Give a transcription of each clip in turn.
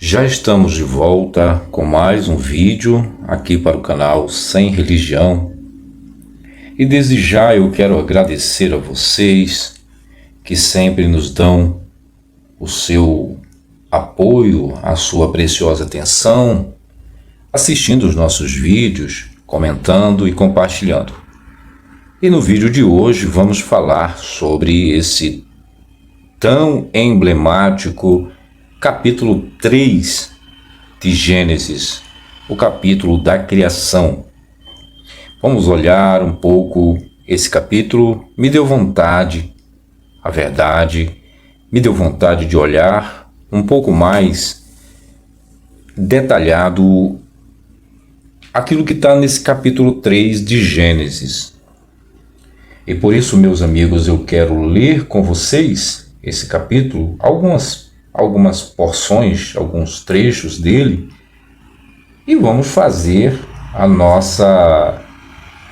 Já estamos de volta com mais um vídeo aqui para o canal Sem Religião. E desde já eu quero agradecer a vocês que sempre nos dão o seu apoio, a sua preciosa atenção, assistindo os nossos vídeos, comentando e compartilhando. E no vídeo de hoje vamos falar sobre esse tão emblemático capítulo 3 de Gênesis, o capítulo da criação. Vamos olhar um pouco esse capítulo. Me deu vontade, a verdade, me deu vontade de olhar um pouco mais detalhado aquilo que está nesse capítulo 3 de Gênesis. E por isso, meus amigos, eu quero ler com vocês esse capítulo, algumas porções, alguns trechos dele, e vamos fazer a nossa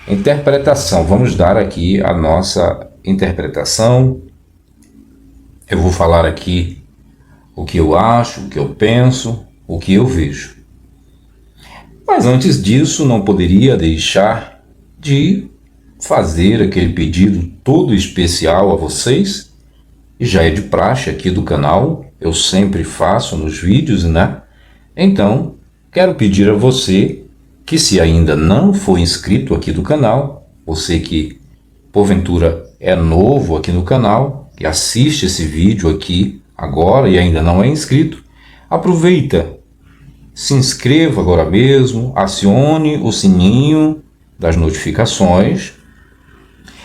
interpretação. Vamos dar aqui a nossa interpretação. Eu vou falar aqui o que eu acho, o que eu penso, o que eu vejo. Mas antes disso, não poderia deixar de fazer aquele pedido todo especial a vocês, e já é de praxe aqui do canal, eu sempre faço nos vídeos, né? Então, quero pedir a você que, se ainda não for inscrito aqui do canal, você que porventura é novo aqui no canal, que assiste esse vídeo aqui agora e ainda não é inscrito, aproveita, se inscreva agora mesmo, acione o sininho das notificações.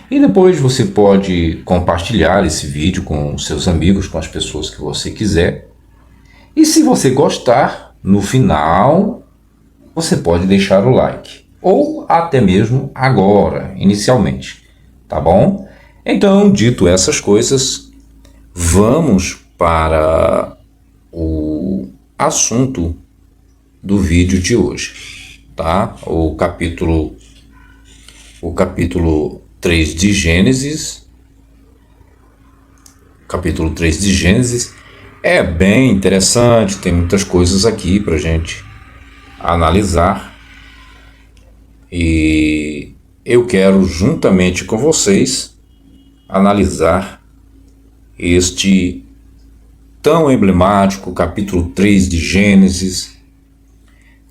E depois você pode compartilhar esse vídeo com seus amigos, com as pessoas que você quiser. E se você gostar, no final, você pode deixar o like. Ou até mesmo agora, inicialmente. Tá bom? Então, dito essas coisas, vamos para o assunto do vídeo de hoje. Tá? O capítulo 3 de Gênesis. Capítulo 3 de Gênesis é bem interessante, tem muitas coisas aqui para a gente analisar. E eu quero, juntamente com vocês, analisar este tão emblemático capítulo 3 de Gênesis,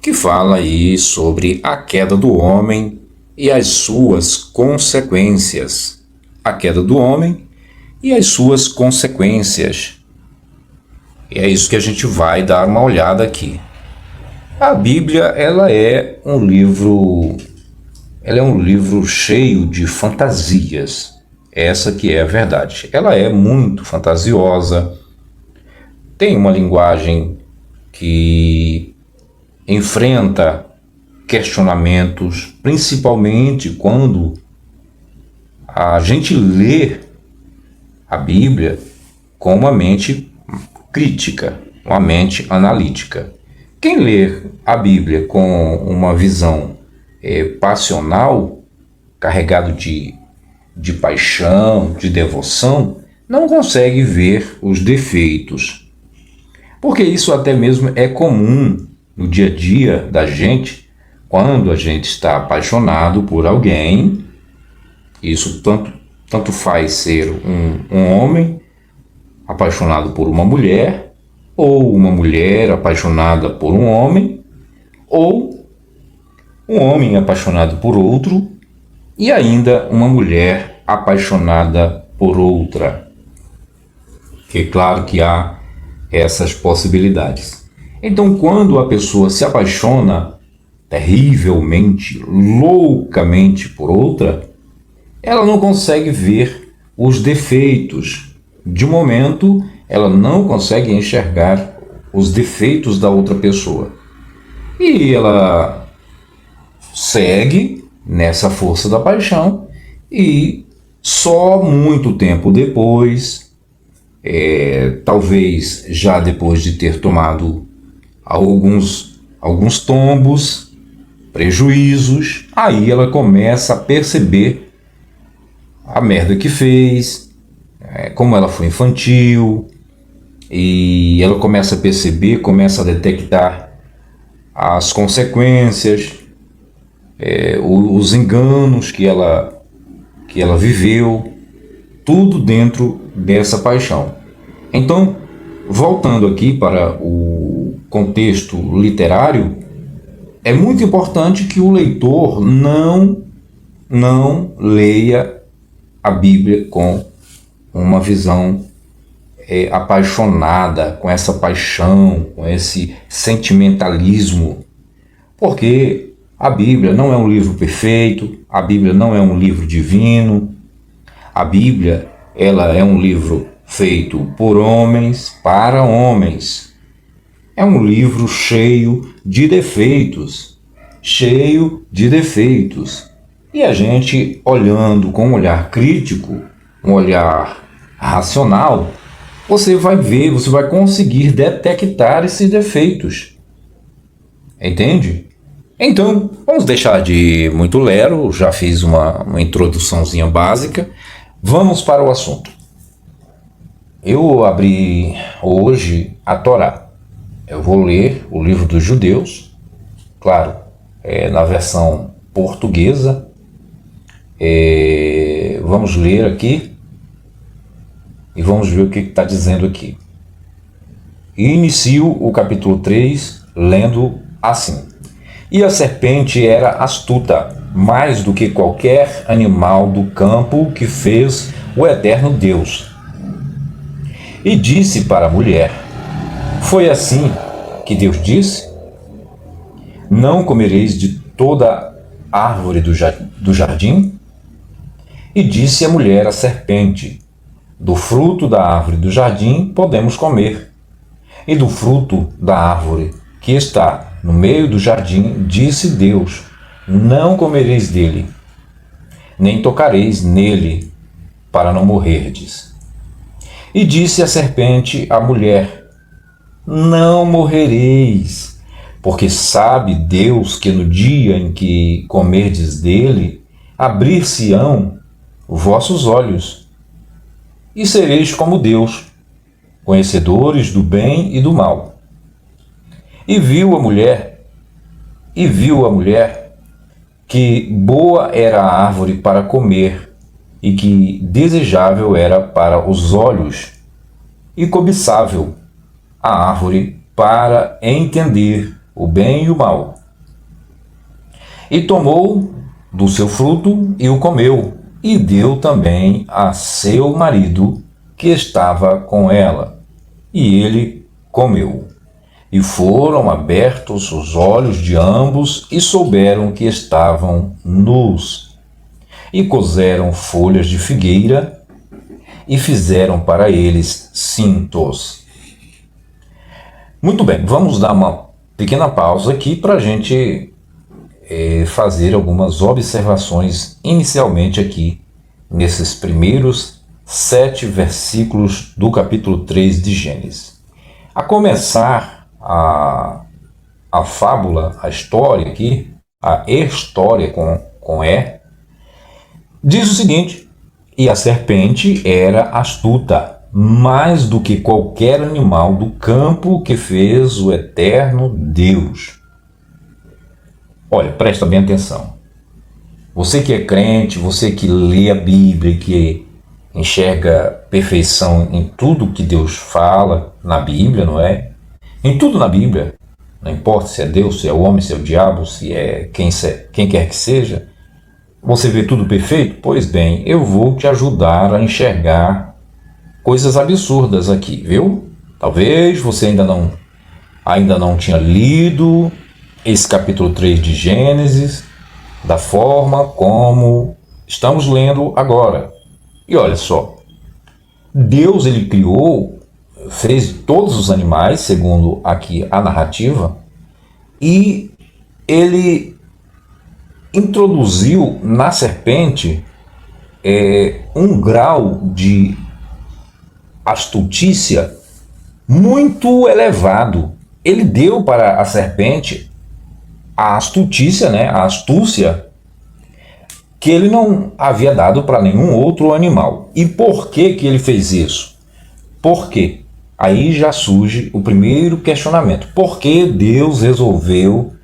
que fala aí sobre a queda do homem e as suas consequências. A queda do homem e as suas consequências. E é isso que a gente vai dar uma olhada aqui. A Bíblia, ela é um livro cheio de fantasias. Essa que é a verdade. Ela é muito fantasiosa. Tem uma linguagem que enfrenta questionamentos, principalmente quando a gente lê a Bíblia com uma mente crítica, uma mente analítica. Quem lê a Bíblia com uma visão passional, carregado de paixão, de devoção, não consegue ver os defeitos. Porque isso até mesmo é comum no dia a dia da gente. Quando a gente está apaixonado por alguém, isso tanto faz ser um homem apaixonado por uma mulher, ou uma mulher apaixonada por um homem, ou um homem apaixonado por outro, e ainda uma mulher apaixonada por outra. Que claro que há essas possibilidades. Então, quando a pessoa se apaixona terrivelmente, loucamente por outra, ela não consegue ver os defeitos. De momento, ela não consegue enxergar os defeitos da outra pessoa. E ela segue nessa força da paixão e só muito tempo depois, talvez já depois de ter tomado alguns tombos, prejuízos, aí ela começa a perceber a merda que fez, como ela foi infantil, e ela começa a perceber, começa a detectar as consequências, os enganos que ela viveu, tudo dentro dessa paixão. Então, voltando aqui para o contexto literário, é muito importante que o leitor não leia a Bíblia com uma visão apaixonada, com essa paixão, com esse sentimentalismo, porque a Bíblia não é um livro perfeito, a Bíblia não é um livro divino, a Bíblia ela é um livro feito por homens, para homens. É um livro cheio de defeitos, E a gente, olhando com um olhar crítico, um olhar racional, você vai ver, você vai conseguir detectar esses defeitos. Entende? Então, vamos deixar de muito lero, já fiz uma introduçãozinha básica. Vamos para o assunto. Eu abri hoje a Torá. Eu vou ler o livro dos Judeus, claro, na versão portuguesa. Vamos ler aqui e vamos ver o que está dizendo aqui. E inicio o capítulo 3 lendo assim. E a serpente era astuta, mais do que qualquer animal do campo que fez o eterno Deus. E disse para a mulher: foi assim que Deus disse? Não comereis de toda árvore do jardim? E disse a mulher à serpente: do fruto da árvore do jardim podemos comer, e do fruto da árvore que está no meio do jardim, disse Deus: não comereis dele, nem tocareis nele, para não morrerdes. E disse a serpente à mulher: não morrereis, porque sabe Deus que no dia em que comerdes dele, abrir-se-ão vossos olhos, e sereis como Deus, conhecedores do bem e do mal. E viu a mulher que boa era a árvore para comer, e que desejável era para os olhos, e cobiçável a árvore para entender o bem e o mal. E tomou do seu fruto e o comeu, e deu também a seu marido, que estava com ela, e ele comeu. E foram abertos os olhos de ambos, e souberam que estavam nus. E coseram folhas de figueira, e fizeram para eles cintos. Muito bem, vamos dar uma pequena pausa aqui para a gente fazer algumas observações inicialmente aqui, nesses primeiros 7 versículos do capítulo 3 de Gênesis. A começar a fábula, a história aqui, a história com E, diz o seguinte: e a serpente era astuta, mais do que qualquer animal do campo que fez o eterno Deus. Olha, presta bem atenção. Você que é crente, você que lê a Bíblia, que enxerga perfeição em tudo que Deus fala na Bíblia, não é? Em tudo na Bíblia, não importa se é Deus, se é o homem, se é o diabo, se é quem quer que seja, você vê tudo perfeito? Pois bem, eu vou te ajudar a enxergar coisas absurdas aqui, viu? Talvez você ainda não tinha lido esse capítulo 3 de Gênesis da forma como estamos lendo agora. E olha só, Deus ele fez todos os animais, segundo aqui a narrativa, e ele introduziu na serpente um grau de astutícia muito elevado. Ele deu para a serpente a astutícia, né, a astúcia, que ele não havia dado para nenhum outro animal. E por que ele fez isso? Por quê? Aí já surge o primeiro questionamento. Por que Deus resolveu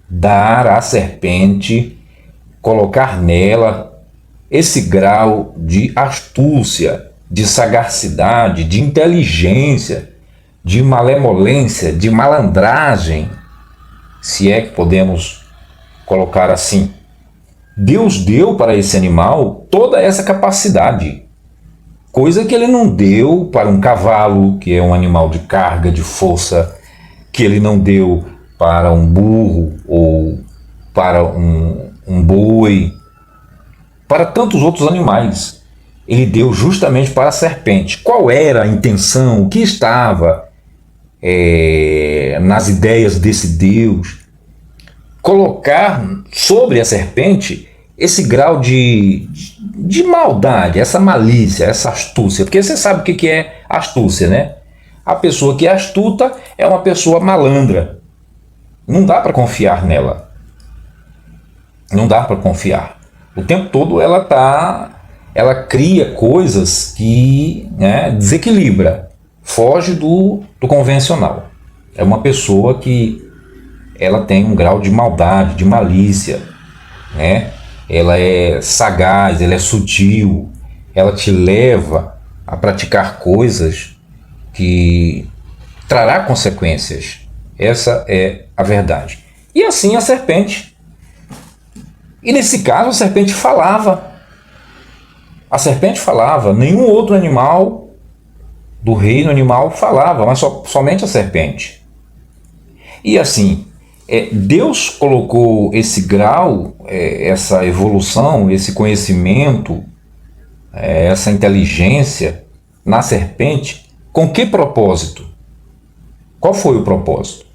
dar à serpente, colocar nela esse grau de astúcia, de sagacidade, de inteligência, de malemolência, de malandragem, se é que podemos colocar assim? Deus deu para esse animal toda essa capacidade, coisa que ele não deu para um cavalo, que é um animal de carga, de força, que ele não deu para um burro ou para um boi, para tantos outros animais. Ele deu justamente para a serpente. Qual era a intenção? O que estava nas ideias desse Deus? Colocar sobre a serpente esse grau de maldade, essa malícia, essa astúcia. Porque você sabe o que é astúcia, né? A pessoa que é astuta é uma pessoa malandra. Não dá para confiar nela. Não dá para confiar. O tempo todo ela cria coisas que, né, desequilibra, foge do convencional. É uma pessoa que ela tem um grau de maldade, de malícia, né? Ela é sagaz, ela é sutil, ela te leva a praticar coisas que trará consequências. Essa é a verdade. E assim a serpente. E nesse caso a serpente falava. A serpente falava, nenhum outro animal do reino animal falava, mas somente a serpente. E assim, Deus colocou esse grau, essa evolução, esse conhecimento, essa inteligência na serpente, com que propósito? Qual foi o propósito?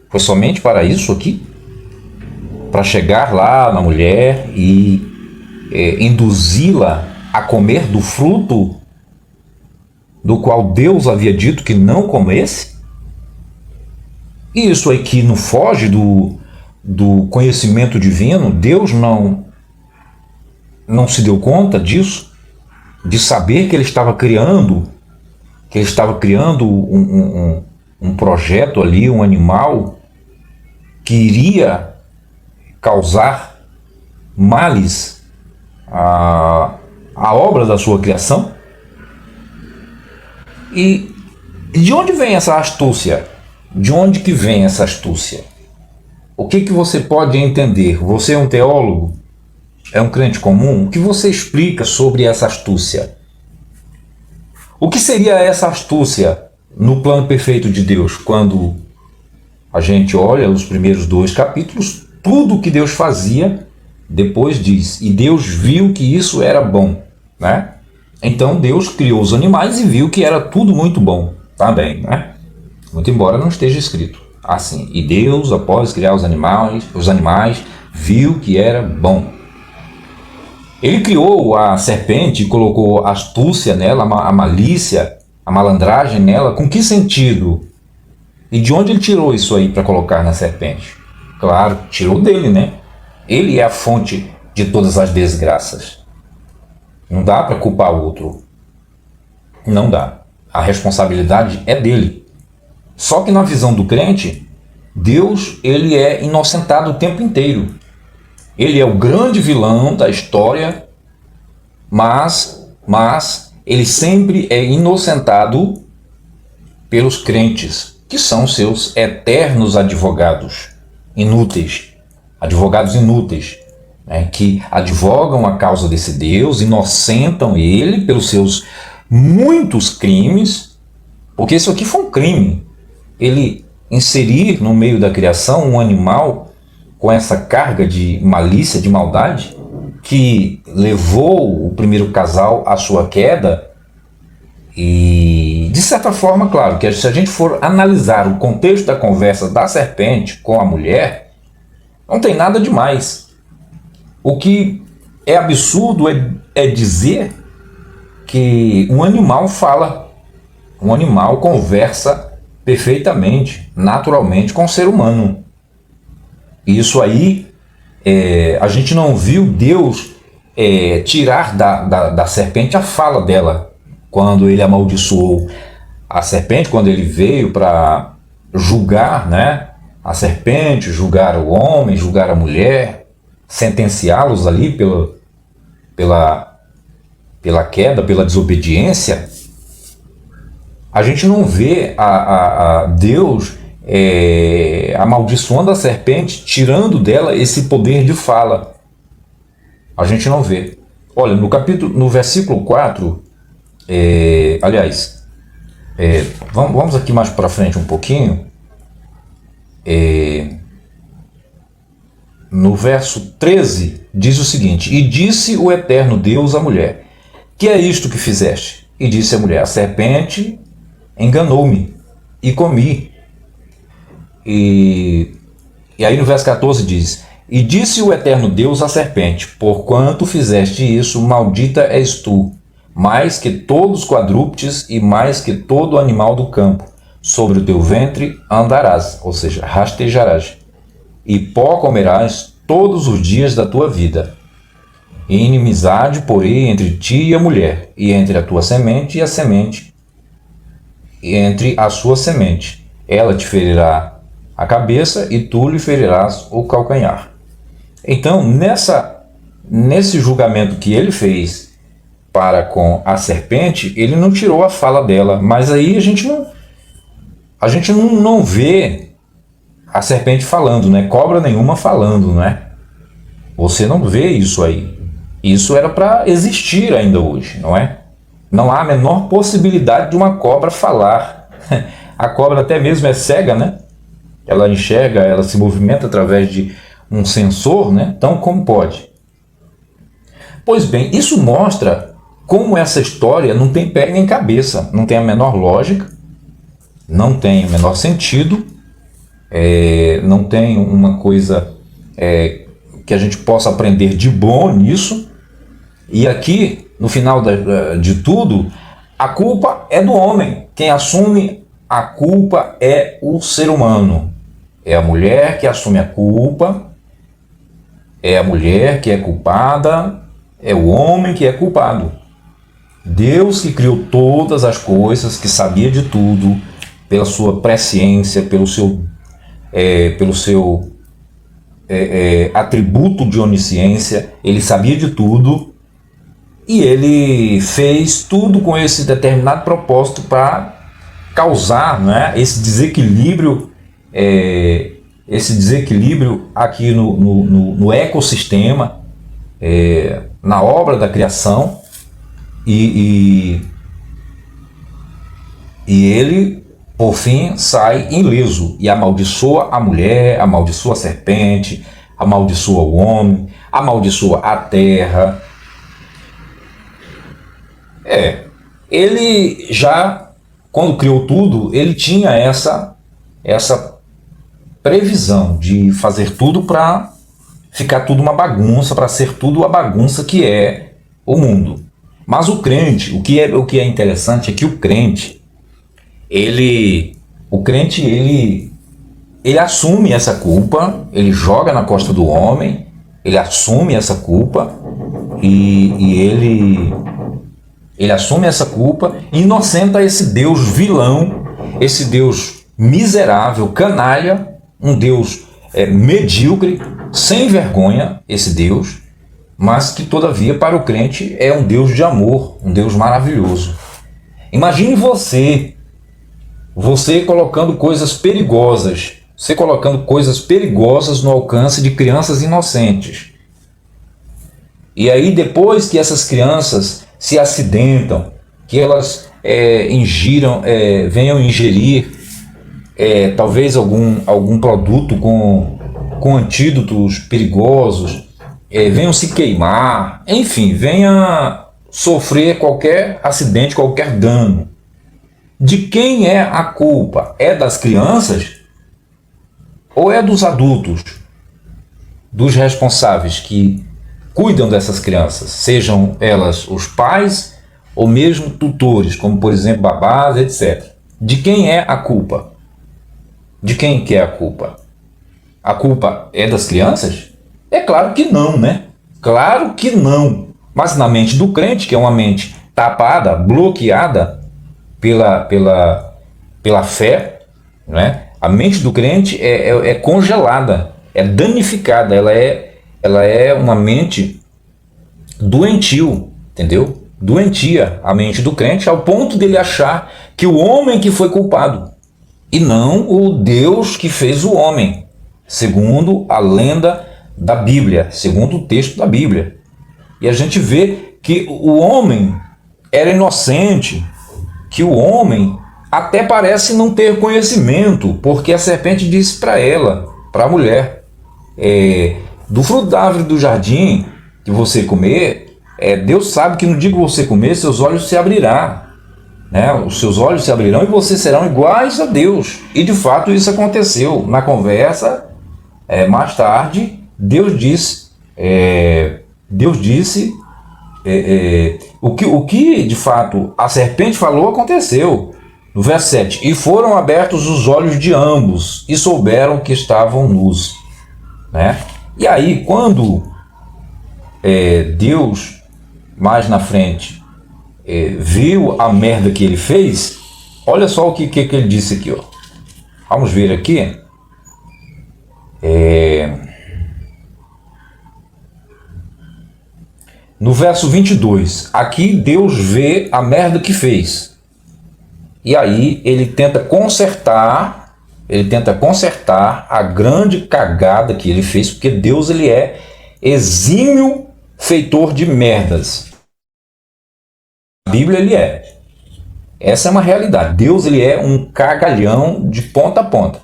Foi somente para isso aqui? Para chegar lá na mulher e induzi-la a comer do fruto do qual Deus havia dito que não comesse? E isso aqui não foge do conhecimento divino? Deus não se deu conta disso? De saber que ele estava criando, um projeto ali, um animal que iria causar males à obra da sua criação? E de onde vem essa astúcia? De onde que vem essa astúcia? O que você pode entender? Você é um teólogo? É um crente comum? O que você explica sobre essa astúcia? O que seria essa astúcia no plano perfeito de Deus? Quando a gente olha os primeiros 2 capítulos, tudo que Deus fazia, depois diz, e Deus viu que isso era bom, né? Então Deus criou os animais e viu que era tudo muito bom também, né? Muito embora não esteja escrito assim. E Deus, após criar os animais, viu que era bom. Ele criou a serpente e colocou a astúcia nela, a malícia, a malandragem nela. Com que sentido? E de onde ele tirou isso aí para colocar na serpente? Claro, tirou dele, né? Ele é a fonte de todas as desgraças. Não dá para culpar o outro. Não dá. A responsabilidade é dele. Só que na visão do crente, Deus, ele é inocentado o tempo inteiro. Ele é o grande vilão da história, mas ele sempre é inocentado pelos crentes, que são seus eternos advogados inúteis, né, que advogam a causa desse Deus, inocentam ele pelos seus muitos crimes, porque isso aqui foi um crime. Ele inserir no meio da criação um animal com essa carga de malícia, de maldade, que levou o primeiro casal à sua queda. E, de certa forma, claro, que se a gente for analisar o contexto da conversa da serpente com a mulher, não tem nada demais. O que é absurdo é dizer que um animal fala, um animal conversa perfeitamente, naturalmente com o ser humano. Isso aí, a gente não viu Deus tirar da serpente a fala dela, quando ele amaldiçoou a serpente, quando ele veio para julgar, né? A serpente, julgar o homem, julgar a mulher, sentenciá-los ali pela queda, pela desobediência, a gente não vê a Deus amaldiçoando a serpente, tirando dela esse poder de fala. A gente não vê. Olha, no versículo 4, vamos aqui mais para frente um pouquinho. No verso 13 diz o seguinte: E disse o eterno Deus à mulher: Que é isto que fizeste? E disse a mulher: A serpente enganou-me e comi. E aí no verso 14 diz: E disse o eterno Deus à serpente: Porquanto fizeste isso, maldita és tu, mais que todos os quadrúpedes e mais que todo animal do campo. Sobre o teu ventre andarás, ou seja, rastejarás, e pó comerás todos os dias da tua vida. E inimizade porei entre ti e a mulher, e entre a tua semente e a semente, e entre a sua semente. Ela te ferirá a cabeça, e tu lhe ferirás o calcanhar. Então, nesse julgamento que ele fez para com a serpente, ele não tirou a fala dela, mas aí a gente não vê a serpente falando, né? Cobra nenhuma falando, né? Você não vê isso aí. Isso era para existir ainda hoje, não é? Não há a menor possibilidade de uma cobra falar. A cobra até mesmo é cega, né? Ela enxerga, ela se movimenta através de um sensor, né? Então, como pode? Pois bem, isso mostra como essa história não tem pé nem cabeça, não tem a menor lógica, não tem o menor sentido, não tem uma coisa que a gente possa aprender de bom nisso. E aqui, no final de tudo, a culpa é do homem. Quem assume a culpa é o ser humano. É a mulher que assume a culpa, é a mulher que é culpada, é o homem que é culpado. Deus que criou todas as coisas, que sabia de tudo, pela sua presciência, pelo seu atributo de onisciência, ele sabia de tudo e ele fez tudo com esse determinado propósito para causar, né, esse desequilíbrio aqui no ecossistema, na obra da criação, e ele, por fim, sai ileso e amaldiçoa a mulher, amaldiçoa a serpente, amaldiçoa o homem, amaldiçoa a terra. Ele já, quando criou tudo, ele tinha essa previsão de fazer tudo para ficar tudo uma bagunça, para ser tudo a bagunça que é o mundo. Mas o crente, o que é interessante é que o crente, ele assume essa culpa, ele joga na costa do homem, ele assume essa culpa e ele assume essa culpa e inocenta esse Deus vilão, esse Deus miserável, canalha, um Deus medíocre, sem vergonha, esse Deus, mas que todavia para o crente é um Deus de amor, um Deus maravilhoso. Imagine você colocando coisas perigosas, no alcance de crianças inocentes. E aí depois que essas crianças se acidentam, que elas venham ingerir talvez algum produto com antídotos perigosos, venham se queimar, enfim, venha sofrer qualquer acidente, qualquer dano. De quem é a culpa? É das crianças ou é dos adultos, dos responsáveis que cuidam dessas crianças, sejam elas os pais ou mesmo tutores, como por exemplo babás, etc. De quem é a culpa? De quem que é a culpa? A culpa é das crianças? É claro que não, né? Claro que não. Mas na mente do crente, que é uma mente tapada, bloqueada, pela fé, né? A mente do crente é congelada, é danificada, ela é uma mente doentio, entendeu? Doentia a mente do crente ao ponto dele achar que o homem que foi culpado e não o Deus que fez o homem, segundo a lenda da Bíblia, segundo o texto da Bíblia. E a gente vê que o homem era inocente, que o homem até parece não ter conhecimento, porque a serpente disse para ela, para a mulher, do fruto da árvore do jardim que você comer, Deus sabe que no dia que você comer, seus olhos se abrirão, né? Os seus olhos se abrirão e vocês serão iguais a Deus. E de fato isso aconteceu. Na conversa, mais tarde, Deus disse o que de fato a serpente falou aconteceu. No verso 7, e foram abertos os olhos de ambos e souberam que estavam nus, né? E aí quando Deus mais na frente viu a merda que ele fez, olha só o que ele disse aqui, ó. Vamos ver aqui. No verso 22, aqui Deus vê a merda que fez. E aí ele tenta consertar a grande cagada que ele fez, porque Deus ele é exímio feitor de merdas. A Bíblia ele é. Essa é uma realidade. Deus ele é um cagalhão de ponta a ponta.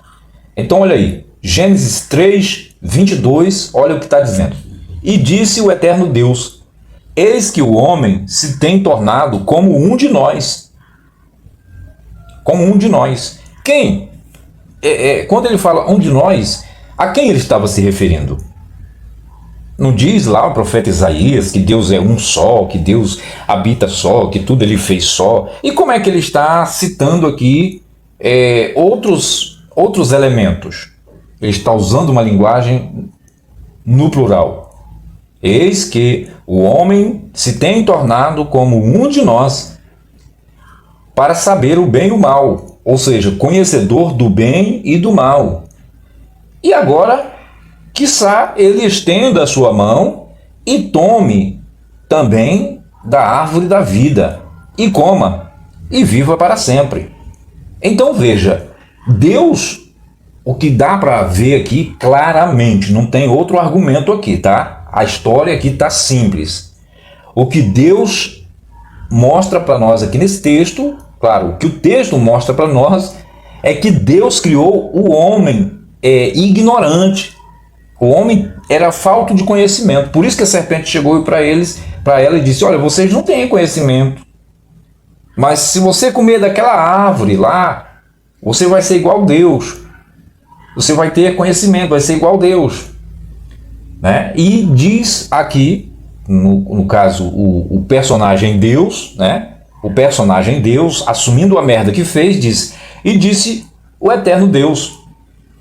Então olha aí, Gênesis 3, 22, olha o que está dizendo. E disse o eterno Deus, eis que o homem se tem tornado como um de nós. Como um de nós. Quem? Quando ele fala um de nós, a quem ele estava se referindo? Não diz lá o profeta Isaías que Deus é um só, que Deus habita só, que tudo ele fez só. E como é que ele está citando aqui outros elementos? Ele está usando uma linguagem no plural. Eis que o homem se tem tornado como um de nós, para saber o bem e o mal, ou seja, conhecedor do bem e do mal. E agora, quiçá ele estenda a sua mão e tome também da árvore da vida, e coma, e viva para sempre. Então veja, Deus, o que dá para ver aqui claramente, não tem outro argumento aqui, tá? A história aqui está simples. O que Deus mostra para nós aqui nesse texto, claro, o que o texto mostra para nós é que Deus criou o homem ignorante. O homem era falto de conhecimento. Por isso que a serpente chegou para ela e disse, olha, vocês não têm conhecimento. Mas se você comer daquela árvore lá, você vai ser igual a Deus. Você vai ter conhecimento, vai ser igual a Deus. Né? E diz aqui, no caso, o personagem Deus, né? O personagem Deus, assumindo a merda que fez, diz, e disse o eterno Deus,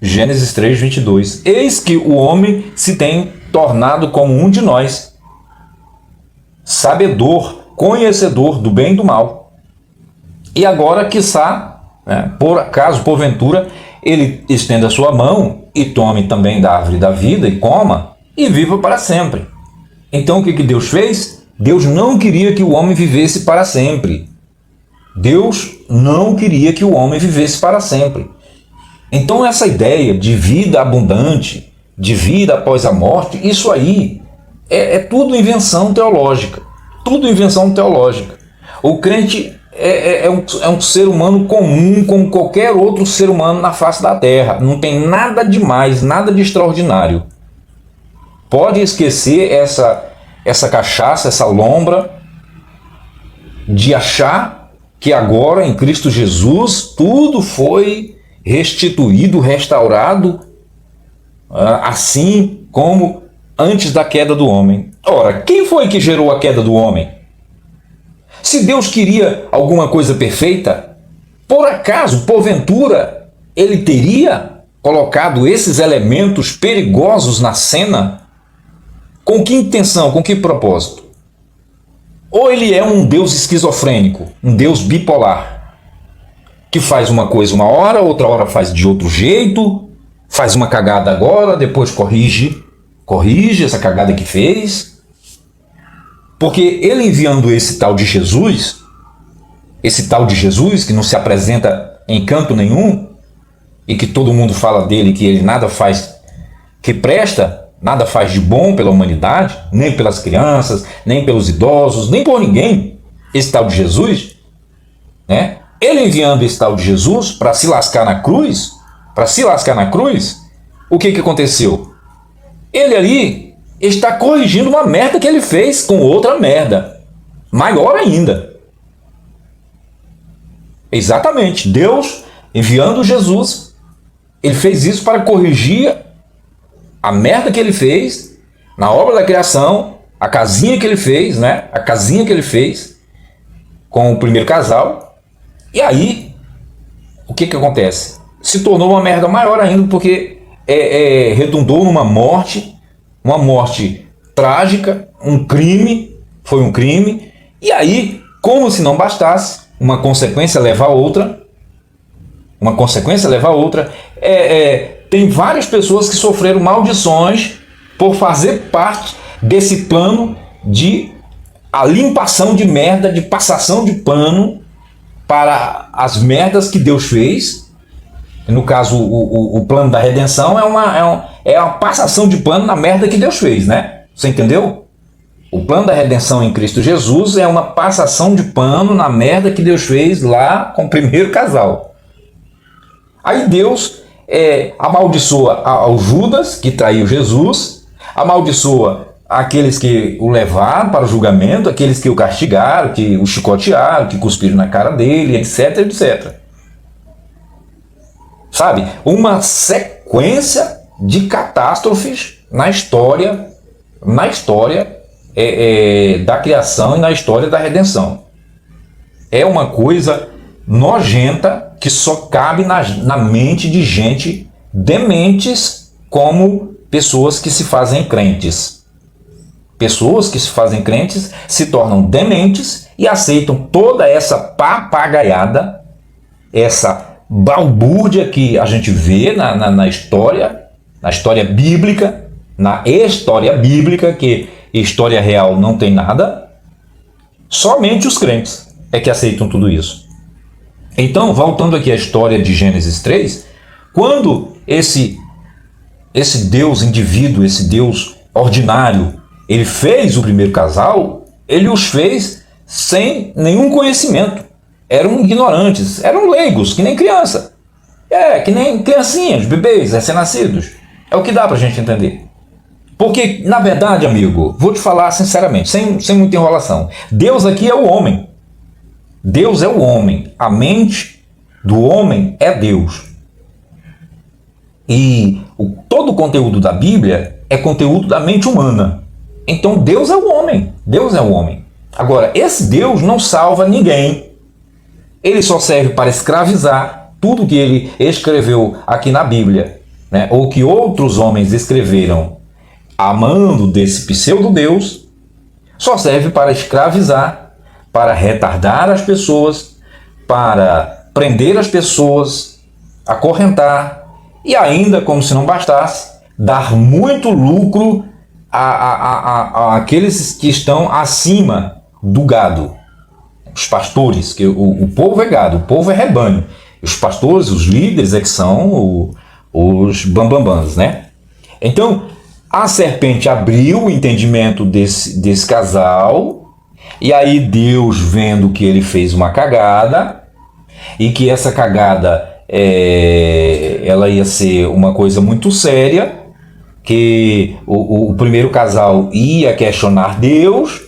Gênesis 3, 22, eis que o homem se tem tornado como um de nós, sabedor, conhecedor do bem e do mal. E agora, quiçá, né, por acaso, porventura, ele estenda a sua mão e tome também da árvore da vida e coma e viva para sempre. Então o que Deus fez? Deus não queria que o homem vivesse para sempre. Deus não queria que o homem vivesse para sempre. Então essa ideia de vida abundante, de vida após a morte, isso aí é tudo invenção teológica. Tudo invenção teológica. O crente é um ser humano comum como qualquer outro ser humano na face da terra. Não tem nada de mais, nada de extraordinário. Pode esquecer essa cachaça, essa lombra de achar que agora em Cristo Jesus tudo foi restituído, restaurado, assim como antes da queda do homem. Ora, quem foi que gerou a queda do homem? Se Deus queria alguma coisa perfeita, por acaso, porventura, ele teria colocado esses elementos perigosos na cena? Com que intenção, com que propósito? Ou ele é um Deus esquizofrênico, um Deus bipolar, que faz uma coisa uma hora, outra hora faz de outro jeito, faz uma cagada agora, depois corrige essa cagada que fez. Porque ele enviando esse tal de Jesus que não se apresenta em canto nenhum, e que todo mundo fala dele, que ele nada faz que presta, nada faz de bom pela humanidade, nem pelas crianças, nem pelos idosos, nem por ninguém, esse tal de Jesus, né? Ele enviando esse tal de Jesus para se lascar na cruz, o que aconteceu? Ele ali está corrigindo uma merda que ele fez com outra merda, maior ainda. Exatamente, Deus enviando Jesus, ele fez isso para corrigir a merda que ele fez na obra da criação, a casinha que ele fez, né? A casinha que ele fez com o primeiro casal. E aí, o que acontece? Se tornou uma merda maior ainda, porque redundou numa morte, uma morte trágica, um crime, foi um crime. E aí, como se não bastasse, uma consequência leva a outra, tem várias pessoas que sofreram maldições por fazer parte desse plano de a limpação de merda, de passação de pano para as merdas que Deus fez. No caso, o plano da redenção é uma passação de pano na merda que Deus fez, né? Você entendeu? O plano da redenção em Cristo Jesus é uma passação de pano na merda que Deus fez lá com o primeiro casal. Aí Deus amaldiçoa ao Judas, que traiu Jesus, amaldiçoa aqueles que o levaram para o julgamento, aqueles que o castigaram, que o chicotearam, que cuspiram na cara dele, etc, etc. Sabe? Uma sequência de catástrofes na história da criação e na história da redenção. É uma coisa nojenta que só cabe na mente de gente dementes, como pessoas que se fazem crentes. Pessoas que se fazem crentes se tornam dementes e aceitam toda essa papagaiada, essa balbúrdia que a gente vê na história bíblica, que história real não tem nada. Somente os crentes é que aceitam tudo isso. Então, voltando aqui à história de Gênesis 3, quando esse Deus indivíduo, esse Deus ordinário, ele fez o primeiro casal, ele os fez sem nenhum conhecimento. Eram ignorantes, eram leigos, que nem criança. Que nem criancinhas, bebês, recém-nascidos. É o que dá pra gente entender. Porque, na verdade, amigo, vou te falar sinceramente, sem muita enrolação, Deus aqui é o homem. Deus é o homem. A mente do homem é Deus. E todo o conteúdo da Bíblia é conteúdo da mente humana. Então Deus é o homem. Deus é o homem. Agora, esse Deus não salva ninguém. Ele só serve para escravizar tudo que ele escreveu aqui na Bíblia, né? Ou que outros homens escreveram amando desse pseudo-Deus, só serve para escravizar, para retardar as pessoas, para prender as pessoas, acorrentar e ainda, como se não bastasse, dar muito lucro àqueles que estão acima do gado. Os pastores, que o povo é gado, o povo é rebanho. Os pastores, os líderes é que são os bambambãs, né? Então, a serpente abriu o entendimento desse casal. E aí Deus, vendo que ele fez uma cagada, e que essa cagada ela ia ser uma coisa muito séria, que o primeiro casal ia questionar Deus,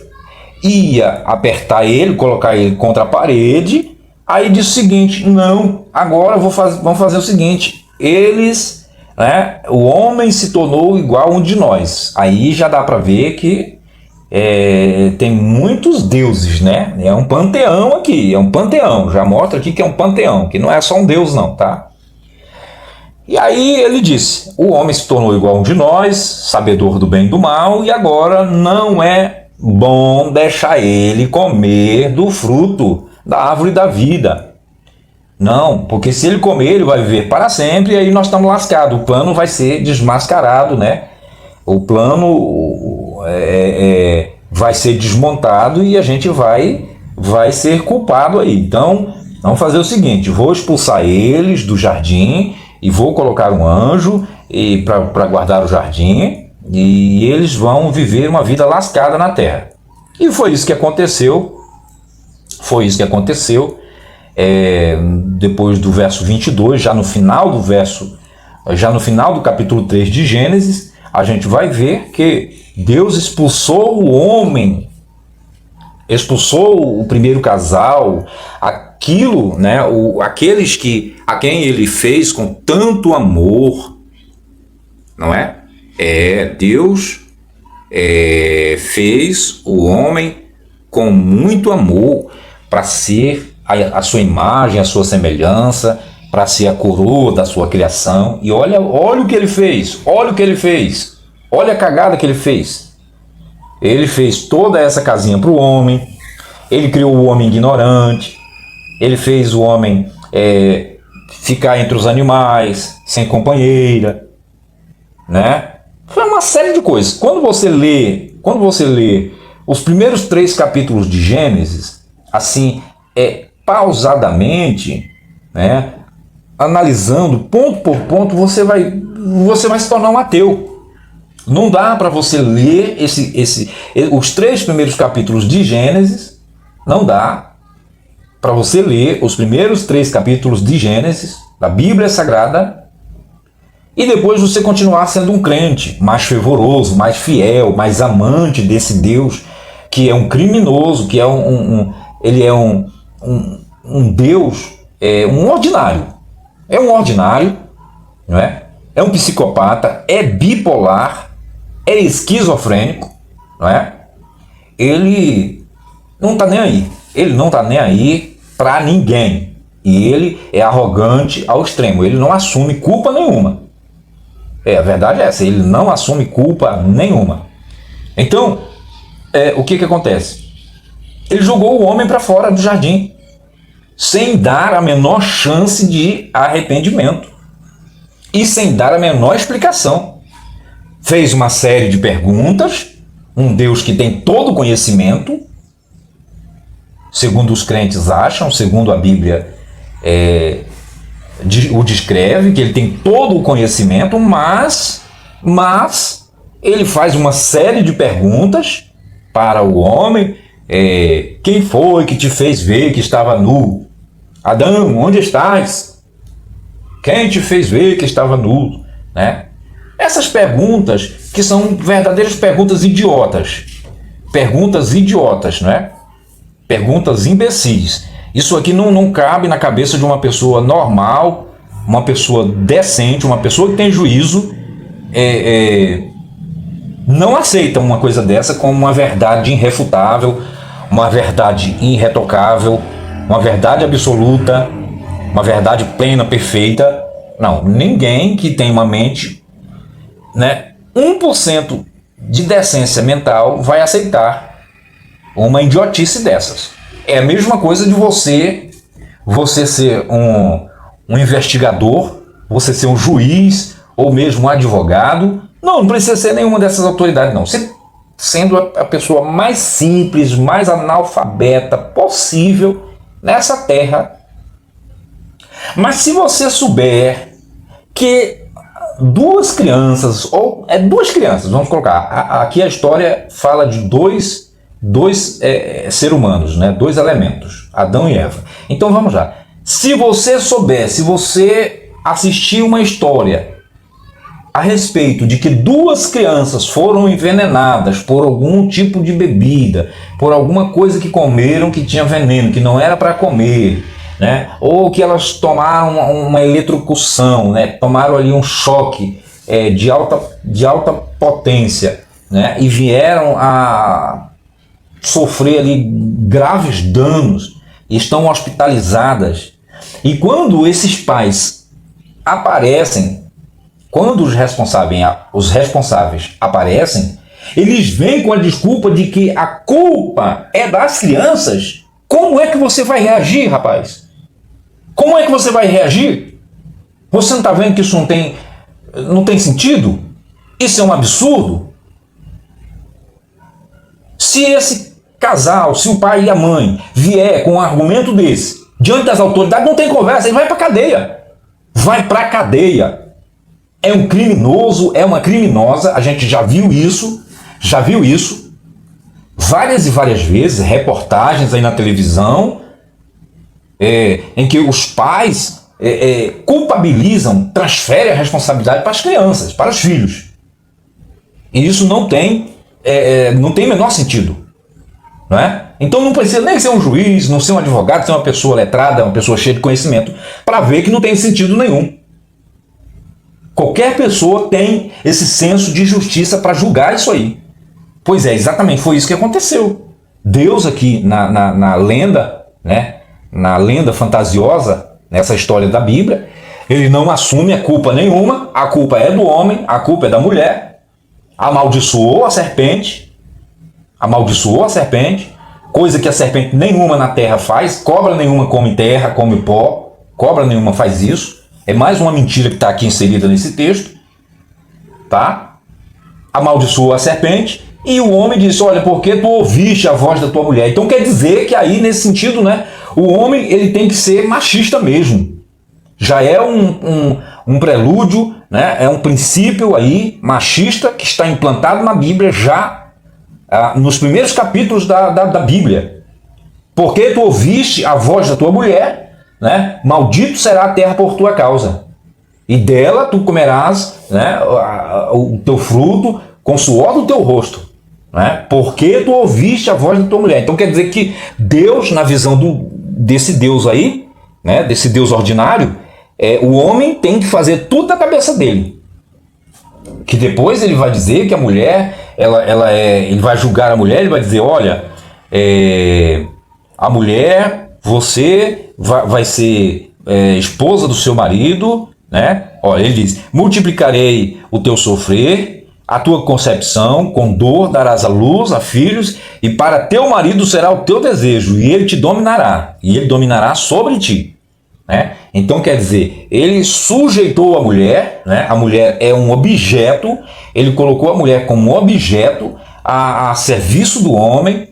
ia apertar ele, colocar ele contra a parede. Aí disse o seguinte: não, agora vamos fazer o seguinte, o homem se tornou igual a um de nós. Aí já dá para ver que tem muitos deuses, né? É um panteão aqui, já mostra aqui que é um panteão, que não é só um deus não, tá? E aí ele disse: o homem se tornou igual a um de nós, sabedor do bem e do mal, e agora não é bom deixar ele comer do fruto da árvore da vida. Não, porque se ele comer, ele vai viver para sempre e aí nós estamos lascados. O plano vai ser desmascarado, né? O plano vai ser desmontado e a gente vai ser culpado aí. Então, vamos fazer o seguinte, vou expulsar eles do jardim e vou colocar um anjo para guardar o jardim e eles vão viver uma vida lascada na terra. E foi isso que aconteceu. Depois do verso 22, já no final do capítulo 3 de Gênesis, a gente vai ver que Deus expulsou o homem, expulsou o primeiro casal, aquilo, né, aqueles a quem ele fez com tanto amor, não é? Deus fez o homem com muito amor para ser a sua imagem, a sua semelhança, para ser a coroa da sua criação. E olha o que ele fez, olha a cagada que ele fez. Ele fez toda essa casinha para o homem, ele criou o homem ignorante, ele fez o homem ficar entre os animais, sem companheira, né? Foi uma série de coisas. Quando você lê os primeiros 3 capítulos de Gênesis, assim, pausadamente, né, analisando ponto por ponto, você vai se tornar um ateu. Não dá para você ler os 3 primeiros capítulos de Gênesis, não dá para você ler os primeiros 3 capítulos de Gênesis, da Bíblia Sagrada, e depois você continuar sendo um crente mais fervoroso, mais fiel, mais amante desse Deus que é um criminoso, que é ele é um Deus, um ordinário. É um ordinário, não é? É um psicopata, é bipolar, é esquizofrênico, não é? Ele não está nem aí. Ele não está nem aí para ninguém. E ele é arrogante ao extremo. Ele não assume culpa nenhuma. A verdade é essa. Ele não assume culpa nenhuma. Então, o que acontece? Ele jogou o homem para fora do jardim, sem dar a menor chance de arrependimento e sem dar a menor explicação. Fez uma série de perguntas, um Deus que tem todo o conhecimento, segundo os crentes acham, segundo a Bíblia o descreve, que ele tem todo o conhecimento, mas ele faz uma série de perguntas para o homem. Quem foi que te fez ver que estava nu? Adão, onde estás? Quem te fez ver que estava nu? Né? Essas perguntas que são verdadeiras perguntas idiotas. Não é? Perguntas imbecis. Isso aqui não cabe na cabeça de uma pessoa normal, uma pessoa decente, uma pessoa que tem juízo. Não aceita uma coisa dessa como uma verdade irrefutável, uma verdade irretocável, uma verdade absoluta, uma verdade plena, perfeita. Não, ninguém que tem uma mente, né, 1% de decência mental vai aceitar uma idiotice dessas. É a mesma coisa de você ser um investigador, você ser um juiz ou mesmo um advogado. Não precisa ser nenhuma dessas autoridades, não. Você sendo a pessoa mais simples, mais analfabeta possível nessa terra. Mas se você souber que duas crianças, vamos colocar, aqui a história fala de dois seres humanos, né? 2 elementos, Adão e Eva. Então vamos lá. Se você souber, se você assistir uma história a respeito de que 2 crianças foram envenenadas por algum tipo de bebida, por alguma coisa que comeram que tinha veneno, que não era para comer, né? Ou que elas tomaram uma eletrocução, né? Tomaram ali um choque de alta potência, né? E vieram a sofrer ali graves danos, estão hospitalizadas. E quando esses pais aparecem, quando os responsáveis aparecem, eles vêm com a desculpa de que a culpa é das crianças. Como é que você vai reagir, rapaz? Como é que você vai reagir? Você não está vendo que isso não tem sentido? Isso é um absurdo? Se esse casal, se o pai e a mãe vier com um argumento desse, diante das autoridades, não tem conversa, ele vai para cadeia. Vai para cadeia. É um criminoso, é uma criminosa, a gente já viu isso várias e várias vezes, reportagens aí na televisão, em que os pais culpabilizam, transferem a responsabilidade para as crianças, para os filhos. E isso não tem menor sentido. Não é? Então não precisa nem ser um juiz, não ser um advogado, ser uma pessoa letrada, uma pessoa cheia de conhecimento, para ver que não tem sentido nenhum. Qualquer pessoa tem esse senso de justiça para julgar isso aí. Pois é, exatamente, foi isso que aconteceu. Deus aqui na lenda, né, na lenda fantasiosa, nessa história da Bíblia, ele não assume a culpa nenhuma, a culpa é do homem, a culpa é da mulher, amaldiçoou a serpente, coisa que a serpente nenhuma na terra faz, cobra nenhuma come terra, come pó, cobra nenhuma faz isso. É mais uma mentira que está aqui inserida nesse texto, tá? Amaldiçoou a serpente e o homem disse, olha, porque tu ouviste a voz da tua mulher. Então quer dizer que aí, nesse sentido, né, o homem ele tem que ser machista mesmo. Já é um prelúdio, né, é um princípio aí machista que está implantado na Bíblia já nos primeiros capítulos da Bíblia. Porque tu ouviste a voz da tua mulher, né? Maldito será a terra por tua causa, e dela tu comerás, né, o teu fruto com o suor do teu rosto, né? Porque tu ouviste a voz da tua mulher. Então quer dizer que Deus, na visão desse Deus aí, né, desse Deus ordinário, o homem tem que fazer tudo da cabeça dele. Que depois ele vai dizer que a mulher, ele vai julgar a mulher, ele vai dizer, olha, a mulher, você vai ser esposa do seu marido, né? Olha, ele diz, multiplicarei o teu sofrer, a tua concepção, com dor darás à luz a filhos, e para teu marido será o teu desejo, e ele te dominará, e ele dominará sobre ti. Né? Então quer dizer, ele sujeitou a mulher, né? A mulher é um objeto, ele colocou a mulher como objeto a serviço do homem,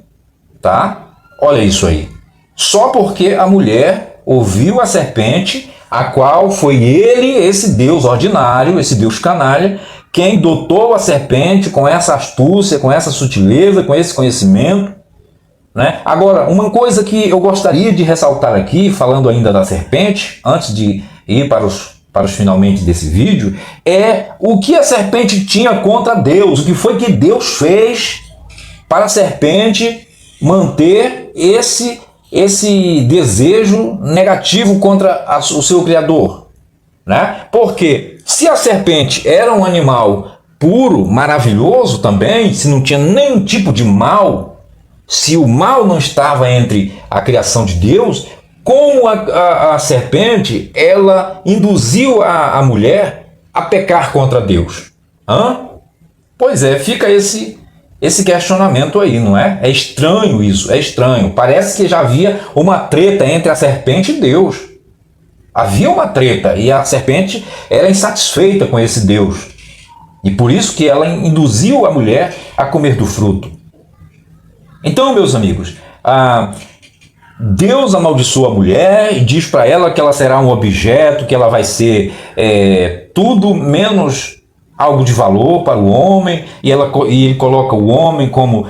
tá? Olha isso aí. Só porque a mulher ouviu a serpente, a qual foi ele, esse Deus ordinário, esse Deus canalha, quem dotou a serpente com essa astúcia, com essa sutileza, com esse conhecimento. Né? Agora, uma coisa que eu gostaria de ressaltar aqui, falando ainda da serpente, antes de ir para os finalmente desse vídeo, é o que a serpente tinha contra Deus, o que foi que Deus fez para a serpente manter esse desejo negativo contra o seu Criador. Né? Porque se a serpente era um animal puro, maravilhoso também, se não tinha nenhum tipo de mal, se o mal não estava entre a criação de Deus, como a serpente, ela induziu a mulher a pecar contra Deus? Pois é, fica esse questionamento aí, não é? É estranho isso, é estranho. Parece que já havia uma treta entre a serpente e Deus. Havia uma treta e a serpente era insatisfeita com esse Deus. E por isso que ela induziu a mulher a comer do fruto. Então, meus amigos, Deus amaldiçoa a mulher e diz para ela que ela será um objeto, que ela vai ser tudo menos algo de valor para o homem, e ele coloca o homem como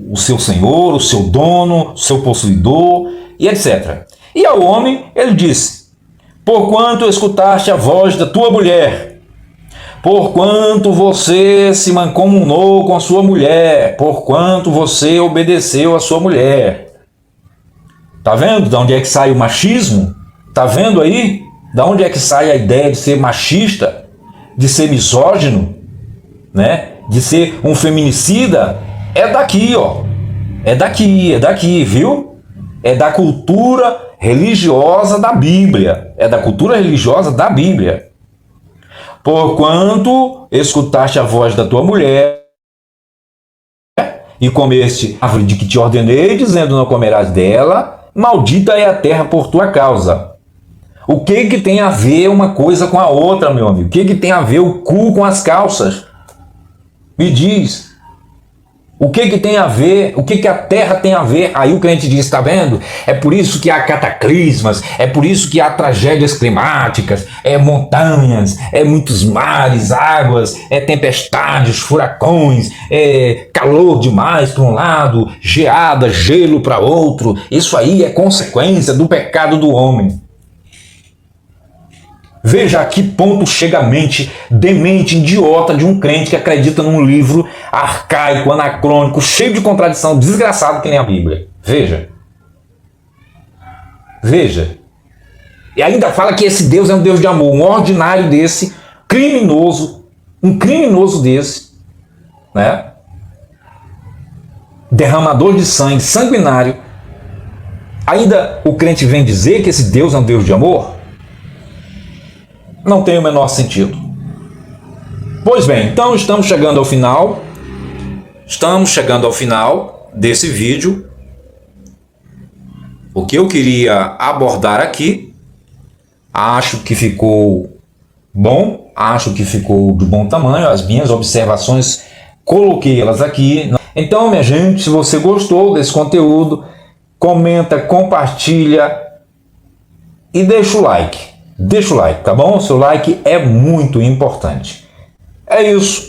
o seu senhor, o seu dono, o seu possuidor, e etc. E ao homem ele disse, porquanto escutaste a voz da tua mulher, porquanto você se mancomunou com a sua mulher, porquanto você obedeceu a sua mulher. Tá vendo de onde é que sai o machismo? Tá vendo aí? Da onde é que sai a ideia de ser machista, de ser misógino, né? De ser um feminicida? É daqui, ó. É daqui, viu? É da cultura religiosa da Bíblia. É da cultura religiosa da Bíblia. Porquanto escutaste a voz da tua mulher e comeste a árvore de que te ordenei, dizendo não comerás dela, Maldita é a terra por tua causa. O que tem a ver uma coisa com a outra, meu amigo? O que tem a ver o cu com as calças? Me diz. O que tem a ver? O que a terra tem a ver? Aí o crente diz, está vendo? É por isso que há cataclismas, é por isso que há tragédias climáticas, montanhas, muitos mares, águas, tempestades, furacões, calor demais para um lado, geada, gelo para outro. Isso aí é consequência do pecado do homem. Veja a que ponto chega a mente demente, idiota de um crente que acredita num livro arcaico, anacrônico, cheio de contradição, desgraçado que nem a Bíblia. Veja. Veja. E ainda fala que esse Deus é um Deus de amor. Um ordinário desse, criminoso, um criminoso desse, né? Derramador de sangue, sanguinário. Ainda o crente vem dizer que esse Deus é um Deus de amor? Não tem o menor sentido. Pois bem, então estamos chegando ao final. Estamos chegando ao final desse vídeo. O que eu queria abordar aqui, acho que ficou bom, acho que ficou de bom tamanho. As minhas observações, coloquei elas aqui. Então, minha gente, se você gostou desse conteúdo, comenta, compartilha e deixa o like. Deixa o like, tá bom? O seu like é muito importante. É isso.